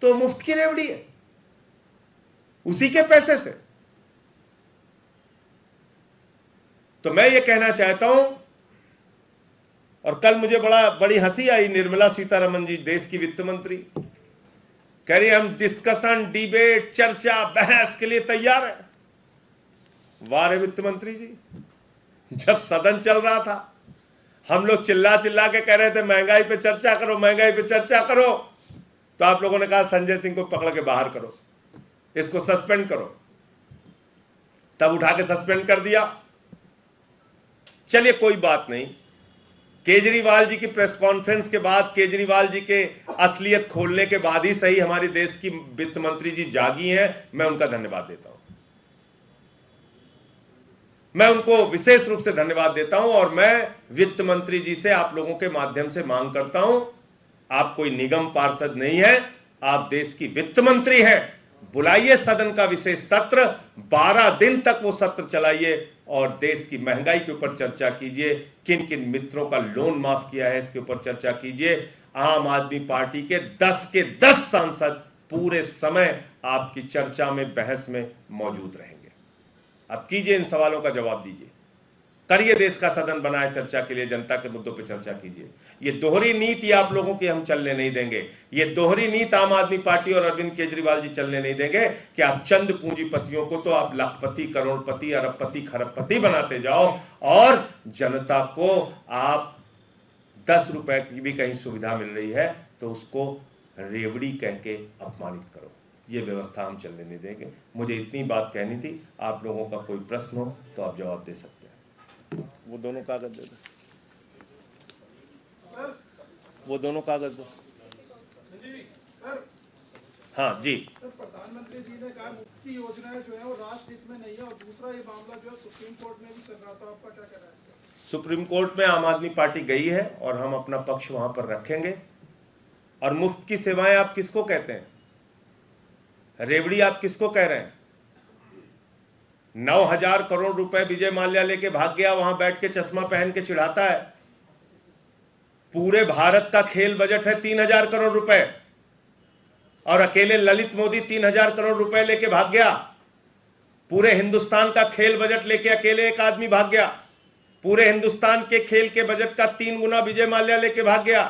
तो मुफ्त की रेवड़ी है, उसी के पैसे से। तो मैं ये कहना चाहता हूं, और कल मुझे बड़ी हंसी आई, निर्मला सीतारमण जी, देश की वित्त मंत्री, कह रही हम डिस्कशन, डिबेट, चर्चा, बहस के लिए तैयार हैं। वाह रे वित्त मंत्री जी, जब सदन चल रहा था हम लोग चिल्ला चिल्ला के कह रहे थे महंगाई पे चर्चा करो, महंगाई पे चर्चा करो, तो आप लोगों ने कहा संजय सिंह को पकड़ के बाहर करो, इसको सस्पेंड करो। तब उठा के सस्पेंड कर दिया। चलिए कोई बात नहीं, केजरीवाल जी की प्रेस कॉन्फ्रेंस के बाद, केजरीवाल जी के असलियत खोलने के बाद ही सही हमारे देश की वित्त मंत्री जी जागी हैं, मैं उनका धन्यवाद देता हूं, मैं उनको विशेष रूप से धन्यवाद देता हूं। और मैं वित्त मंत्री जी से आप लोगों के माध्यम से मांग करता हूं, आप कोई निगम पार्षद नहीं है, आप देश की वित्त मंत्री हैं, बुलाइए सदन का विशेष सत्र, 12 दिन तक वो सत्र चलाइए और देश की महंगाई के ऊपर चर्चा कीजिए, किन किन मित्रों का लोन माफ किया है इसके ऊपर चर्चा कीजिए। आम आदमी पार्टी के 10 के 10 सांसद पूरे समय आपकी चर्चा में, बहस में मौजूद रहेंगे। अब कीजिए, इन सवालों का जवाब दीजिए, करिए, देश का सदन बनाए चर्चा के लिए, जनता के मुद्दों पर चर्चा कीजिए। ये दोहरी नीति आप लोगों की हम चलने नहीं देंगे, ये दोहरी नीति आम आदमी पार्टी और अरविंद केजरीवाल जी चलने नहीं देंगे कि आप चंद पूंजीपतियों को तो आप लाखपति, करोड़पति, अरबपति, खरबपति बनाते जाओ और जनता को आप 10 रुपए की भी कहीं सुविधा मिल रही है तो उसको रेवड़ी कह के अपमानित करो। ये व्यवस्था हम चलने नहीं देंगे। मुझे इतनी बात कहनी थी। आप लोगों का कोई प्रश्न हो तो आप जवाब दे सकते हैं। वो दोनों कागज दे दो, वो दोनों कागज दो। हाँ जी। प्रधानमंत्री जी ने कहा मुफ्त योजनाएं जो है वो राष्ट्र हित में नहीं है, और दूसरा ये मामला जो है सुप्रीम कोर्ट में भी चल रहा था, आपका क्या कहना है? सुप्रीम कोर्ट में आम आदमी पार्टी गई है और हम अपना पक्ष वहां पर रखेंगे। और मुफ्त की सेवाएं आप किसको कहते हैं? रेवड़ी आप किसको कह रहे हैं? 9,000 करोड़ रुपए विजय माल्या लेके भाग गया, वहां बैठ के चश्मा पहन के चिढ़ाता है। पूरे भारत का खेल बजट है 3,000 करोड़ रुपए, और अकेले ललित मोदी 3,000 करोड़ रुपए लेके भाग गया। पूरे हिंदुस्तान का खेल बजट लेके अकेले एक आदमी भाग गया। पूरे हिंदुस्तान के खेल के बजट का 3 गुना विजय माल्या लेके भाग गया।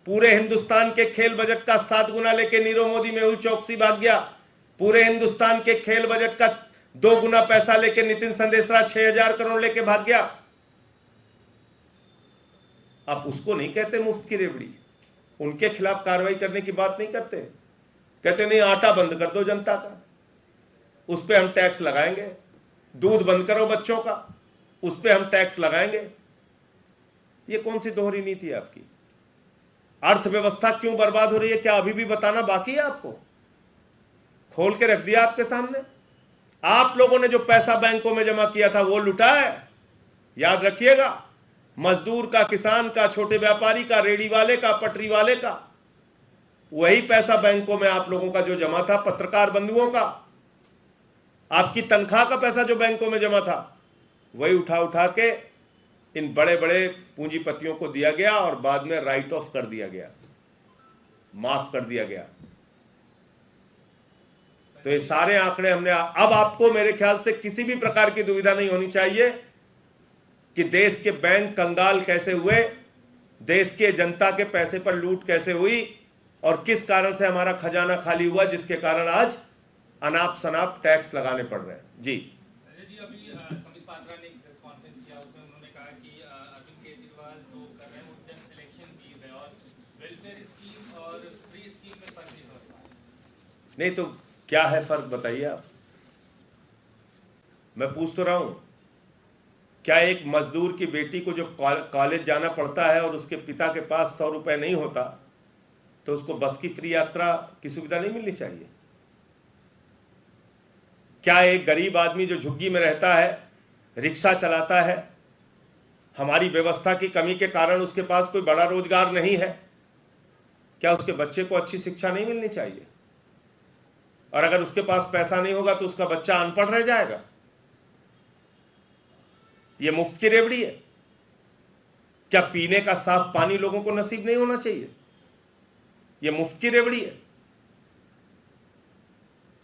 पूरे हिंदुस्तान के खेल बजट का 7 गुना लेके नीरव मोदी, मेहुल चौकसी भाग गया। पूरे हिंदुस्तान के खेल बजट का 2 गुना पैसा लेके नितिन संदेशरा 6,000 करोड़ लेके भाग गया। आप उसको नहीं कहते मुफ्त की रेवड़ी, उनके खिलाफ कार्रवाई करने की बात नहीं करते। कहते नहीं, आटा बंद कर दो जनता का, उस पर हम टैक्स लगाएंगे। दूध बंद करो बच्चों का, उस पर हम टैक्स लगाएंगे। ये कौन सी दोहरी नीति है आपकी? अर्थव्यवस्था क्यों बर्बाद हो रही है, क्या अभी भी बताना बाकी है आपको? खोल के रख दिया आपके सामने। आप लोगों ने जो पैसा बैंकों में जमा किया था वो लुटा है, याद रखिएगा। मजदूर का, किसान का, छोटे व्यापारी का, रेडी वाले का, पटरी वाले का, वही पैसा बैंकों में आप लोगों का जो जमा था, पत्रकार बंधुओं का, आपकी तनख्वाह का पैसा जो बैंकों में जमा था, वही उठा उठा के इन बड़े बड़े पूंजीपतियों को दिया गया और बाद में राइट ऑफ कर दिया गया, माफ कर दिया गया। तो ये सारे आंकड़े हमने, अब आपको मेरे ख्याल से किसी भी प्रकार की दुविधा नहीं होनी चाहिए कि देश के बैंक कंगाल कैसे हुए, देश के जनता के पैसे पर लूट कैसे हुई और किस कारण से हमारा खजाना खाली हुआ, जिसके कारण आज अनाप शनाप टैक्स लगाने पड़ रहे हैं। जी समित पात्रा ने प्रेस कॉन्फ्रेंस किया, उसमें उन्होंने कहा कि अरविंद केजरीवाल जो कर रहे हैं वो जन इलेक्शन फीस है और वेलफेयर स्कीम और फ्री स्कीम में फर्क नहीं होता। नहीं तो क्या है फर्क, बताइए आप। मैं पूछ तो रहा हूं, क्या एक मजदूर की बेटी को जो कॉलेज जाना पड़ता है और उसके पिता के पास 100 रुपए नहीं होता तो उसको बस की फ्री यात्रा की सुविधा नहीं मिलनी चाहिए? क्या एक गरीब आदमी जो झुग्गी में रहता है, रिक्शा चलाता है, हमारी व्यवस्था की कमी के कारण उसके पास कोई बड़ा रोजगार नहीं है, क्या उसके बच्चे को अच्छी शिक्षा नहीं मिलनी चाहिए? और अगर उसके पास पैसा नहीं होगा तो उसका बच्चा अनपढ़ रह जाएगा? यह मुफ्त की रेवड़ी है। क्या पीने का साफ पानी लोगों को नसीब नहीं होना चाहिए? यह मुफ्त की रेवड़ी है।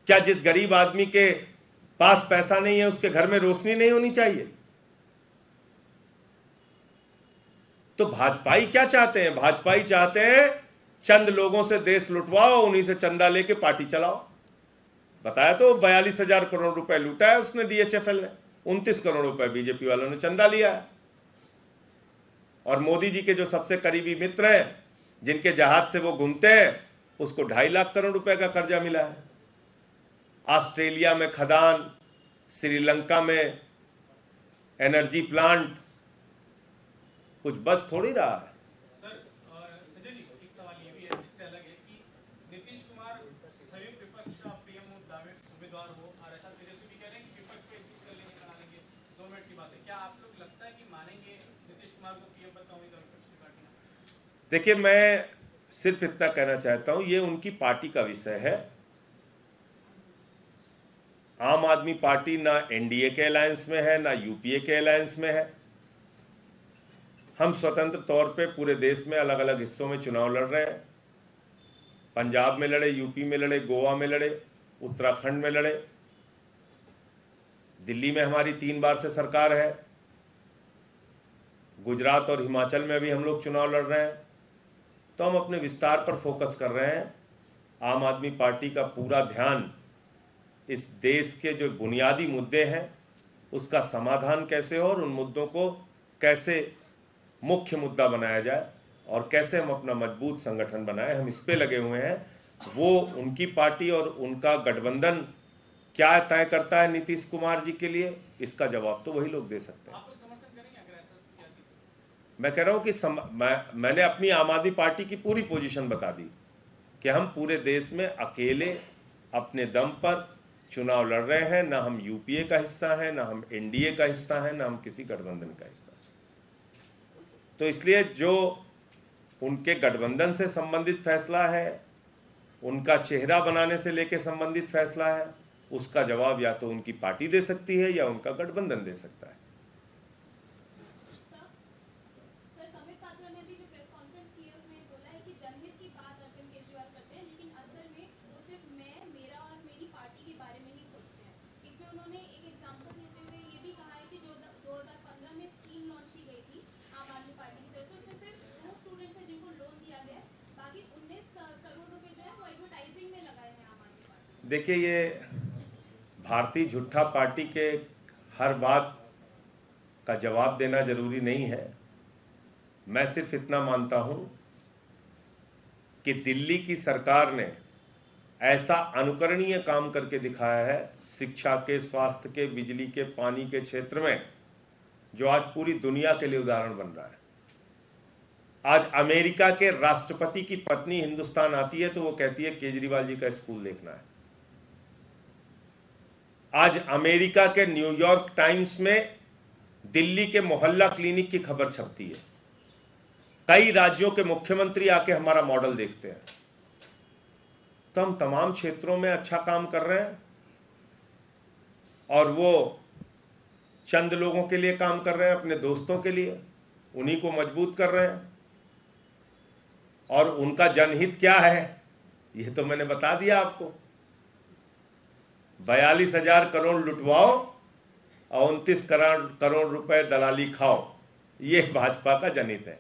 क्या जिस गरीब आदमी के पास पैसा नहीं है उसके घर में रोशनी नहीं होनी चाहिए? तो भाजपाई क्या चाहते हैं? भाजपाई चाहते हैं चंद लोगों से देश लुटवाओ, उन्हीं से चंदा लेके पार्टी चलाओ। बताया तो 42,000 करोड़ रुपए लूटा है उसने, डीएचएफएल ने। 29 करोड़ रुपए बीजेपी वालों ने चंदा लिया है। और मोदी जी के जो सबसे करीबी मित्र हैं, जिनके जहाज से वो घूमते हैं, उसको 2.5 लाख करोड़ रुपए का कर्जा मिला है। ऑस्ट्रेलिया में खदान, श्रीलंका में एनर्जी प्लांट, कुछ बस थोड़ी रहा है। सर, और संजय जी, एक सवाल ये भी है इससे अलग है कि नीतीश कुमार संयुक्त विपक्ष का पीएम उम्मीदवार हो, और ऐसा तेजस्वी भी कह रहे हैं कि विपक्ष पे कुछ कर लेंगे, बना लेंगे। 2 मिनट की बात है, क्या आप लोग लगता है कि मानेंगे नीतीश कुमार को पीएम पद का उम्मीदवार विपक्ष की पार्टी में? देखिए, मैं सिर्फ इतना कहना चाहता हूं, ये उनकी पार्टी का विषय है। आम आदमी पार्टी ना एनडीए के अलायंस में है, ना यूपीए के अलायंस में है। हम स्वतंत्र तौर पे पूरे देश में अलग अलग हिस्सों में चुनाव लड़ रहे हैं। पंजाब में लड़े, यूपी में लड़े, गोवा में लड़े, उत्तराखंड में लड़े, दिल्ली में हमारी 3 बार से सरकार है, गुजरात और हिमाचल में भी हम लोग चुनाव लड़ रहे हैं। तो हम अपने विस्तार पर फोकस कर रहे हैं। आम आदमी पार्टी का पूरा ध्यान इस देश के जो बुनियादी मुद्दे हैं उसका समाधान कैसे हो और उन मुद्दों को कैसे मुख्य मुद्दा बनाया जाए और कैसे हम अपना मजबूत संगठन बनाए, हम इस पे लगे हुए हैं। वो उनकी पार्टी और उनका गठबंधन क्या तय करता है नीतीश कुमार जी के लिए, इसका जवाब तो वही लोग दे सकते हैं। मैं कह रहा हूं कि मैंने अपनी आम आदमी पार्टी की पूरी पोजीशन बता दी कि हम पूरे देश में अकेले अपने दम पर चुनाव लड़ रहे हैं। ना हम यूपीए का हिस्सा हैं, ना हम एनडीए का हिस्सा हैं, ना हम किसी गठबंधन का हिस्सा हैं। तो इसलिए जो उनके गठबंधन से संबंधित फैसला है, उनका चेहरा बनाने से लेकर संबंधित फैसला है, उसका जवाब या तो उनकी पार्टी दे सकती है या उनका गठबंधन दे सकता है। देखिए, ये भारतीय झूठा पार्टी के हर बात का जवाब देना जरूरी नहीं है। मैं सिर्फ इतना मानता हूं कि दिल्ली की सरकार ने ऐसा अनुकरणीय काम करके दिखाया है शिक्षा के, स्वास्थ्य के, बिजली के, पानी के क्षेत्र में, जो आज पूरी दुनिया के लिए उदाहरण बन रहा है। आज अमेरिका के राष्ट्रपति की पत्नी हिंदुस्तान आती है तो वो कहती है केजरीवाल जी का स्कूल देखना है। आज अमेरिका के न्यूयॉर्क टाइम्स में दिल्ली के मोहल्ला क्लिनिक की खबर छपती है। कई राज्यों के मुख्यमंत्री आके हमारा मॉडल देखते हैं। तो हम तमाम क्षेत्रों में अच्छा काम कर रहे हैं और वो चंद लोगों के लिए काम कर रहे हैं, अपने दोस्तों के लिए, उन्हीं को मजबूत कर रहे हैं। और उनका जनहित क्या है ये तो मैंने बता दिया आपको। 42,000 करोड़ लुटवाओ और 29 करोड़ रुपए दलाली खाओ, ये भाजपा का जनहित है।